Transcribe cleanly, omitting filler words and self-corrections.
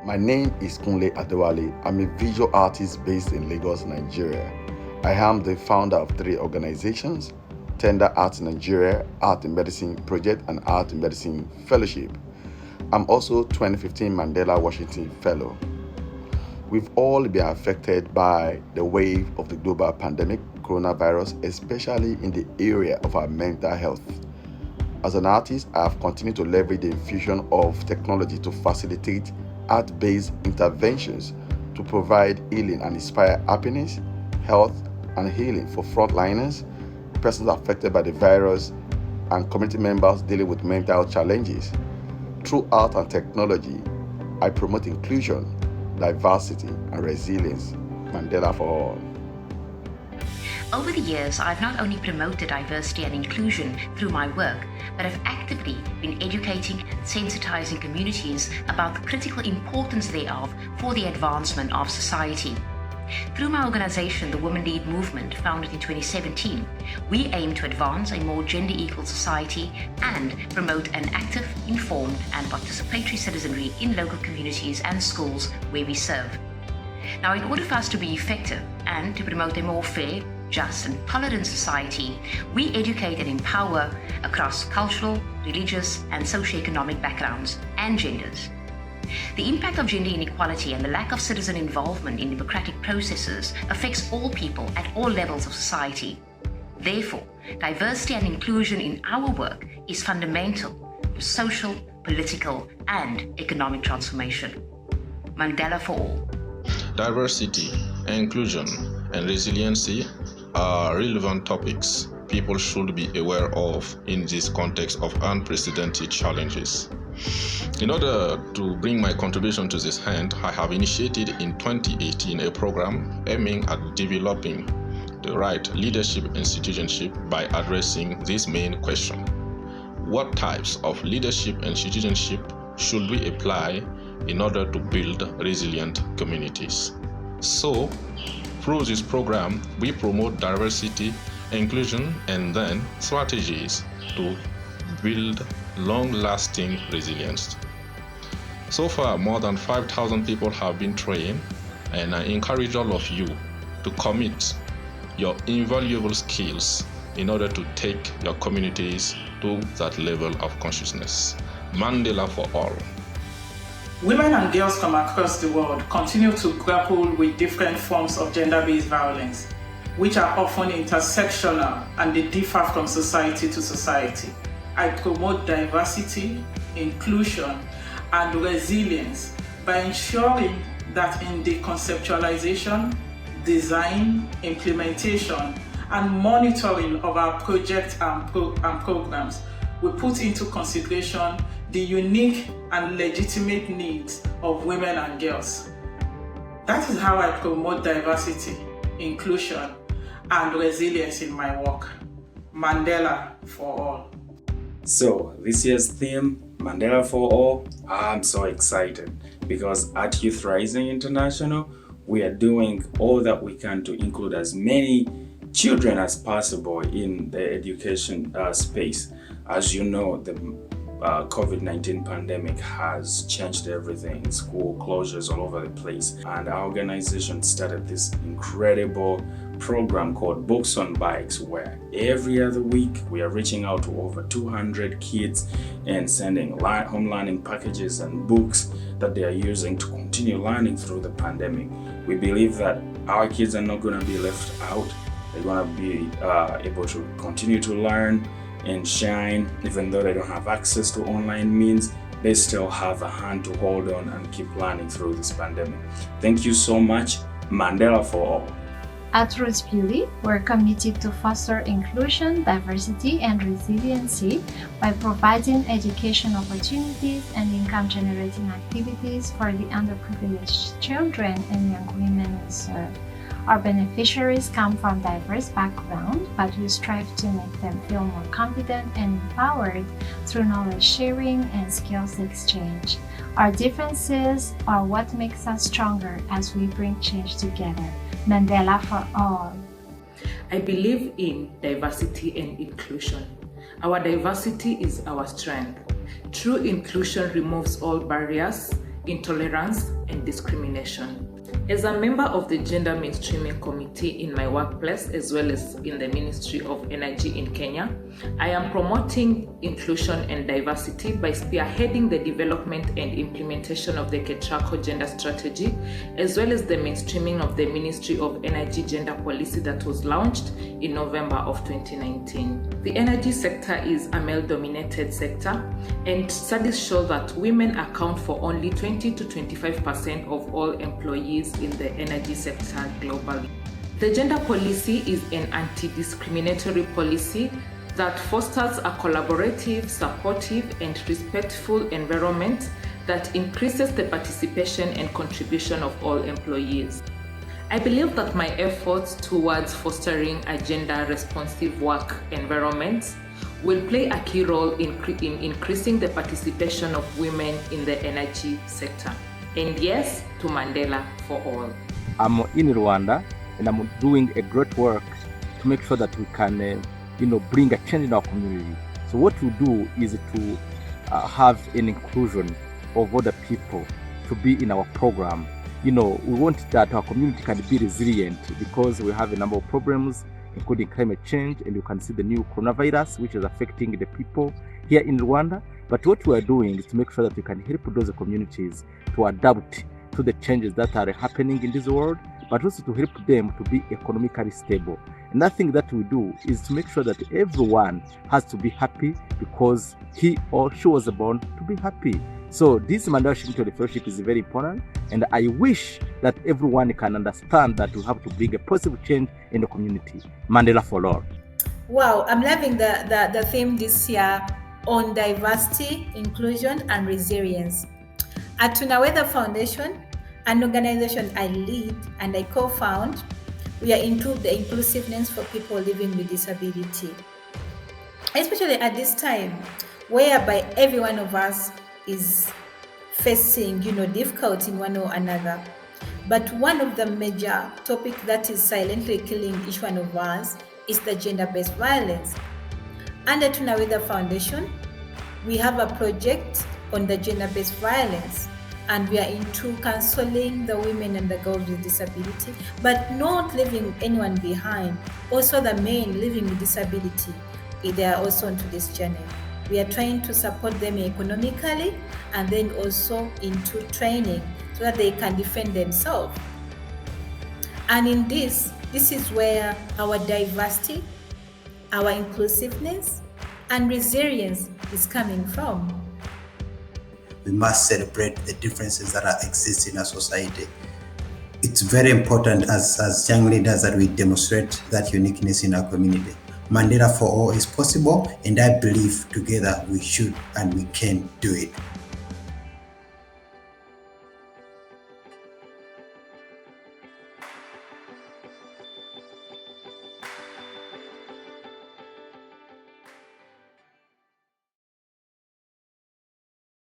My name is Kunle Adewale. I'm a visual artist based in Lagos, Nigeria. I am the founder of 3 organizations: Tender Art Nigeria, Art in Medicine Project, and Art in Medicine Fellowship. I'm also 2015 Mandela Washington Fellow. We've all been affected by the wave of the global pandemic, coronavirus, especially in the area of our mental health. As an artist, I have continued to leverage the infusion of technology to facilitate art-based interventions to provide healing and inspire happiness, health, and healing for frontliners, persons affected by the virus, and community members dealing with mental health challenges. Through art and technology, I promote inclusion, diversity, and resilience. Mandela for all. Over the years, I've not only promoted diversity and inclusion through my work, but have actively been educating and sensitizing communities about the critical importance thereof for the advancement of society. Through my organization, the Women Lead Movement, founded in 2017, we aim to advance a more gender-equal society and promote an active, informed, and participatory citizenry in local communities and schools where we serve. Now, in order for us to be effective and to promote a more fair, just, and tolerant society, we educate and empower across cultural, religious, and socioeconomic backgrounds and genders. The impact of gender inequality and the lack of citizen involvement in democratic processes affects all people at all levels of society. Therefore, diversity and inclusion in our work is fundamental for social, political, and economic transformation. Mandela for all. Diversity, inclusion, and resiliency are relevant topics people should be aware of in this context of unprecedented challenges. In order to bring my contribution to this end, I have initiated in 2018 a program aiming at developing the right leadership and citizenship by addressing this main question: what types of leadership and citizenship should we apply in order to build resilient communities? So, through this program, we promote diversity, inclusion, and then strategies to build long-lasting resilience. So far, more than 5,000 people have been trained, and I encourage all of you to commit your invaluable skills in order to take your communities to that level of consciousness. Mandela for all. Women and girls from across the world continue to grapple with different forms of gender-based violence, which are often intersectional and they differ from society to society. I promote diversity, inclusion, and resilience by ensuring that in the conceptualization, design, implementation, and monitoring of our projects and programs, we put into consideration the unique and legitimate needs of women and girls. That is how I promote diversity, inclusion, and resilience in my work. Mandela for all. So, this year's theme, Mandela for all, I'm so excited because at Youth Rising International, we are doing all that we can to include as many children as possible in the education space. As you know, the COVID-19 pandemic has changed everything, school closures all over the place, and our organization started this incredible program called Books on Bikes, where every other week we are reaching out to over 200 kids and sending home learning packages and books that they are using to continue learning through the pandemic. We believe that our kids are not going to be left out. They're going to be able to continue to learn and shine. Even though they don't have access to online means, they still have a hand to hold on and keep learning through this pandemic. Thank you so much. Mandela for all. At Roots Beauty, we're committed to foster inclusion, diversity, and resiliency by providing education opportunities and income-generating activities for the underprivileged children and young women we serve. Our beneficiaries come from diverse backgrounds, but we strive to make them feel more confident and empowered through knowledge sharing and skills exchange. Our differences are what makes us stronger as we bring change together. Mandela for all. I believe in diversity and inclusion. Our diversity is our strength. True inclusion removes all barriers intolerance, and discrimination. As a member of the Gender Mainstreaming Committee in my workplace, as well as in the Ministry of Energy in Kenya, I am promoting inclusion and diversity by spearheading the development and implementation of the KETRACO gender strategy, as well as the mainstreaming of the Ministry of Energy gender policy that was launched in November of 2019. The energy sector is a male-dominated sector, and studies show that women account for only 20 to 25% of all employees in the energy sector globally. The gender policy is an anti-discriminatory policy that fosters a collaborative, supportive, and respectful environment that increases the participation and contribution of all employees. I believe that my efforts towards fostering a gender-responsive work environment will play a key role in increasing the participation of women in the energy sector. And yes, to Mandela for all. I'm in Rwanda and I'm doing a great work to make sure that we can bring a change in our community. So what we do is to have an inclusion of other people to be in our program. We want that our community can be resilient because we have a number of problems, including climate change, and you can see the new coronavirus, which is affecting the people here in Rwanda. But what we are doing is to make sure that we can help those communities to adapt to the changes that are happening in this world, but also to help them to be economically stable. Another thing that we do is to make sure that everyone has to be happy because he or she was born to be happy. So this Mandela Washington Fellowship is very important, and I wish that everyone can understand that we have to bring a positive change in the community. Mandela for all. Wow, I'm loving the theme this year on diversity, inclusion, and resilience. At Tunaweza Foundation, an organization I lead and I co-found, we are into the inclusiveness for people living with disability. Especially at this time, whereby every one of us is facing, difficulty in one or another. But one of the major topics that is silently killing each one of us is the gender-based violence. Under Tunaweza Foundation, we have a project on the gender-based violence, and we are into counseling the women and the girls with disability, but not leaving anyone behind. Also the men living with disability, they are also into this journey. We are trying to support them economically and then also into training so that they can defend themselves. And in this is where our diversity, our inclusiveness, and resilience is coming from. We must celebrate the differences that exist in our society. It's very important as young leaders that we demonstrate that uniqueness in our community. Mandela for all is possible, and I believe together we should and we can do it.